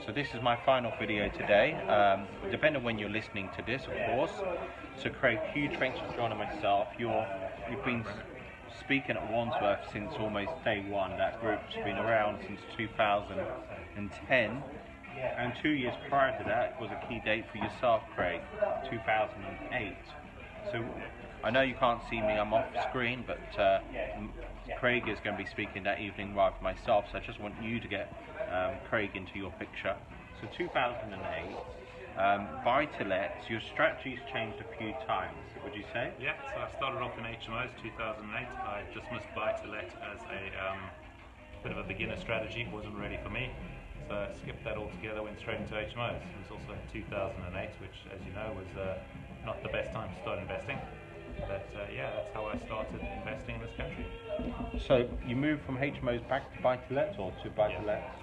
So this is my final video today, depending on when you're listening to this, of course. So Craig, huge thanks for joining myself. You've been speaking at Wandsworth since almost day one. That group's been around since 2010, and 2 years prior to that was a key date for yourself, Craig, 2008. So I know you can't see me, I'm off screen, but Craig is going to be speaking that evening rather than myself, so I just want you to get Craig into your picture. So 2008, buy-to-lets, your strategy's changed a few times, would you say? Yeah, so I started off in HMOs 2008. I dismissed buy-to-let as a bit of a beginner strategy, wasn't ready for me. So I skipped that altogether, went straight into HMOs. It was also 2008, which, as you know, was not the best time to start investing. But yeah, that's how I started investing in this country. So you moved from HMOs back to buy-to-lets or to buy-to-lets? Yeah.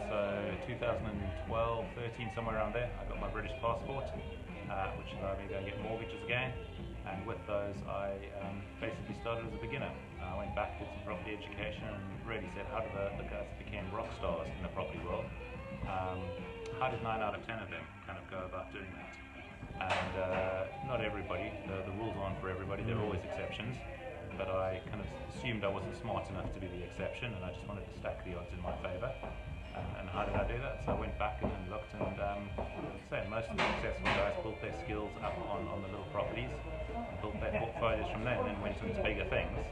So 2012, 13, somewhere around there, I got my British passport, which allowed me to go and get mortgages again. And with those, I basically started as a beginner. I went back, did some property education, and really said, how did the guys that became rock stars in the property world, how did 9 out of 10 of them kind of go about doing that? And not everybody, the rules aren't for everybody, there are always exceptions, but I kind of assumed I wasn't smart enough to be the exception, and I just wanted to stack the odds in my favour. And how did I do that? So I went back and looked, and most of the successful guys built their skills up on the little properties, and built their portfolios from there, and then went into bigger things.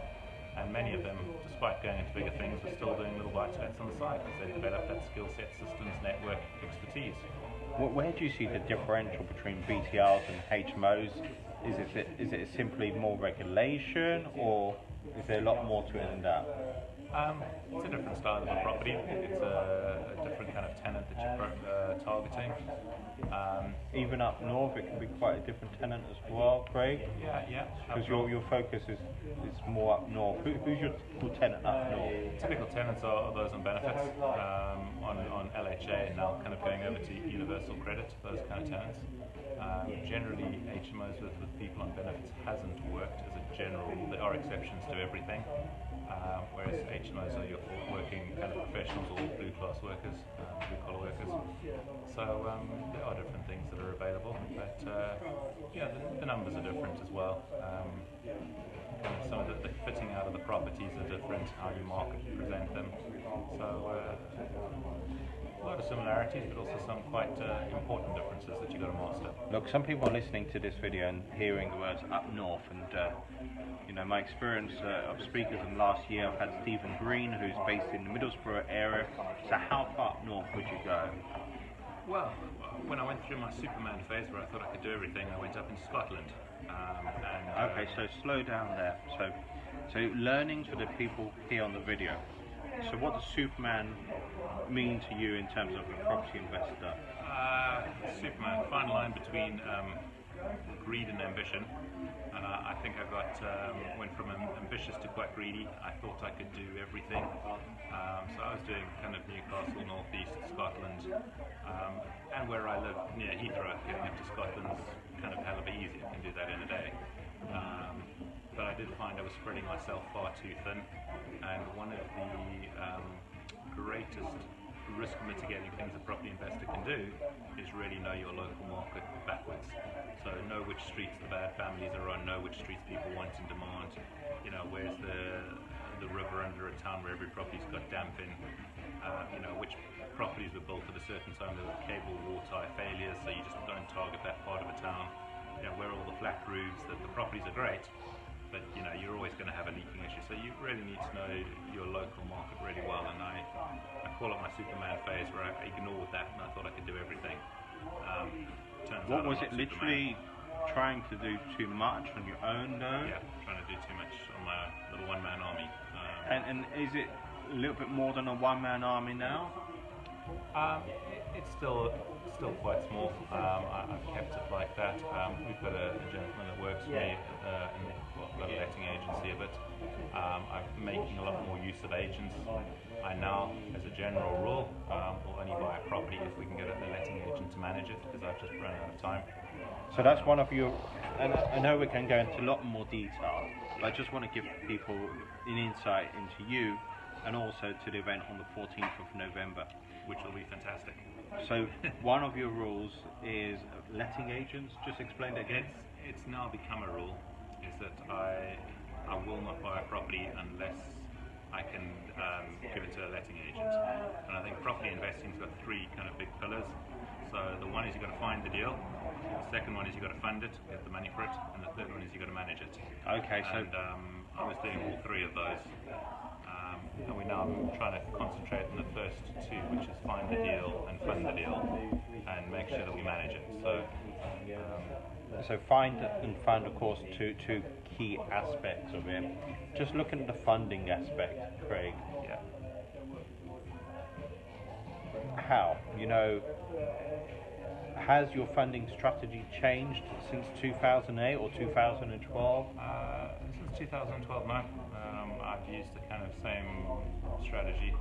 And many of them, despite going into bigger things, were still doing little buy-to-lets on the side because they developed that skill set, systems, network, expertise. Where do you see the differential between BTLs and HMOs? Is it simply more regulation, or is there a lot more to it than that? It's a different style of a property. It's a different kind of tenant that you're targeting. Even up north, it can be quite a different tenant as well, Craig. Yeah. Because your focus is more up north. Who's your typical tenant up north? Typical tenants are those on benefits, on LHA, and now kind of going over to universal credit, those kind of tenants. Generally, HMOs with people on benefits hasn't worked as a general rule. There are exceptions to everything. Whereas HMOs are your working kind of professionals or blue class workers, blue collar workers. So there are different things that are available, but yeah, the numbers are different as well. Some of the fitting out of the properties are different, how you market and present them. So a lot of similarities, but also some quite important differences that you've got to master. Look, some people are listening to this video and hearing the words up north, and you know, my experience of speakers in last year, I've had Stephen Green, who's based in the Middlesbrough area. So how far up north would you go? Well, when I went through my Superman phase where I thought I could do everything, I went up into Scotland. Okay, so slow down there. So learnings for the people here on the video. So what does Superman mean to you in terms of a property investor? Superman, fine line between greed and ambition. And I think I went from ambitious to quite greedy. I thought I could do everything. So I was doing kind of Newcastle, North East, Scotland, and where I live near Heathrow, getting up to Scotland is kind of hell of a easy. I can do that in a day. But I did find I was spreading myself far too thin, and one of the greatest risk mitigating things a property investor can do is really know your local market backwards. So know which streets the bad families are on, know which streets people want and demand, you know, where's the river under a town where every property's got damp in, you know, which properties were built at a certain time with cable water failures, so you just don't target that part of a town. You know, where all the flat roofs, that the properties are great, but you know, you're always going to have a leaking issue. So you really need to know your local market really well, and I call it my Superman phase where I ignored that and I thought I could do everything. What was it, literally trying to do too much on your own though? Yeah, trying to do too much on my little one-man army. And is it a little bit more than a one-man army now? It's still quite small. I've kept it like that. We've got a gentleman that works for me in a letting agency, but I'm making a lot more use of agents. I now, as a general rule, will only buy a property if we can get a letting agent to manage it, because I've just run out of time. So that's one of your, and I know we can go into a lot more detail, but I just want to give people an insight into you and also to the event on the 14th of November. which will be fantastic. So one of your rules is letting agents. Just explain that again. It's now become a rule, is that I will not buy a property unless I can give it to a letting agent. And I think property investing's got three kind of big pillars. So the one is you've got to find the deal, the second one is you've got to fund it, get the money for it, and the third one is you've got to manage it. Okay, so And I was doing all three of those. And we're now trying to concentrate on the first two, which is find the deal and fund the deal, and make sure that we manage it. So find and fund, of course, two key aspects of it. Just looking at the funding aspect, Craig. Yeah. How? Has your funding strategy changed since 2008 or 2012? Since 2012, no. I've used the kind of same strategy.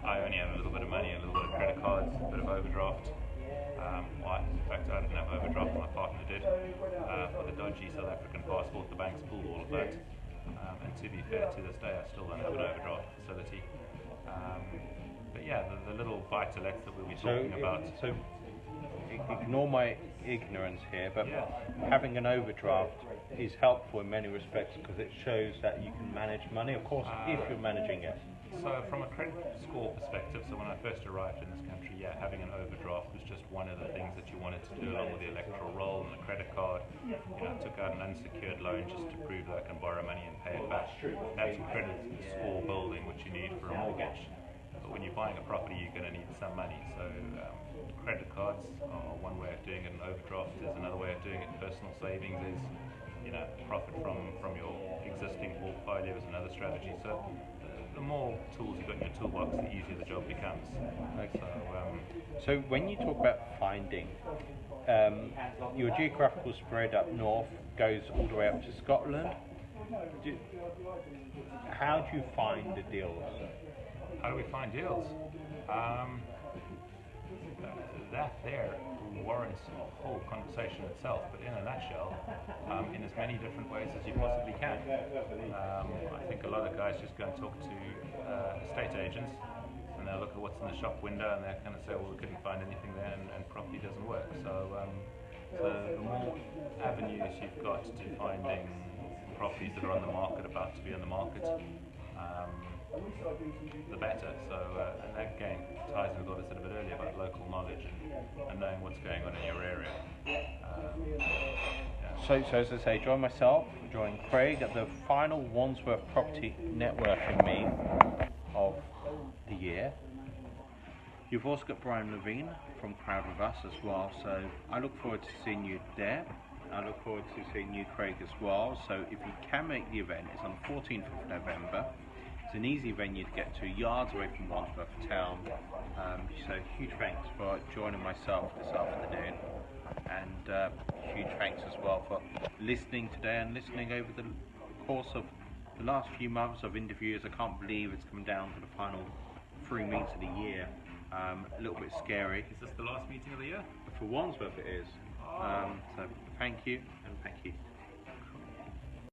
I only have a little bit of money, a little bit of credit cards, a bit of overdraft. In fact, I didn't have overdraft, my partner did. For the dodgy South African passport, the banks pulled all of that. And to be fair, to this day, I still don't have an overdraft facility. But yeah, the little buy-to-lets that we'll be talking about. So ignore my ignorance here, but Yeah. having an overdraft is helpful in many respects because it shows that you can manage money, of course, if you're managing it. So from a credit score perspective, so when I first arrived in this country, yeah, having an overdraft was just one of the things that you wanted to do along with the electoral roll and the credit card. I took out an unsecured loan just to prove that I can borrow money and pay it back. That's credit score building, which you need for a mortgage. But when you're buying a property, you're going to need some money. So credit cards are one way of doing it, and overdraft is another way of doing it. Personal savings is, profit from your existing portfolio is another strategy. So the more tools you've got in your toolbox, the easier the job becomes. Okay. So when you talk about finding, your geographical spread up north goes all the way up to Scotland. How do you find the deals? How do we find deals? That there warrants a whole conversation itself, but in a nutshell, in as many different ways as you possibly can. I think a lot of guys just go and talk to estate agents, and they'll look at what's in the shop window, and they'll kind of say, well, we couldn't find anything there, and property doesn't work. So the more avenues you've got to finding properties that are on the market, about to be on the market, the better. So and that again ties in with what I said a bit earlier about local knowledge and knowing what's going on in your area. So as I say, join myself, join Craig at the final Wandsworth Property Networking meet of the year. You've also got Brian Levine from Crowd with Us as well, so I look forward to seeing you there. I look forward to seeing you, Craig, as well. So if you can make the event, it's on the 14th of November. It's an easy venue to get to, yards away from Wandsworth town. So huge thanks for joining myself this afternoon, and huge thanks as well for listening today and listening over the course of the last few months of interviews. I can't believe it's come down to the final 3 meets of the year. A little bit scary. Is this the last meeting of the year? For Wandsworth it is. So thank you, and thank you.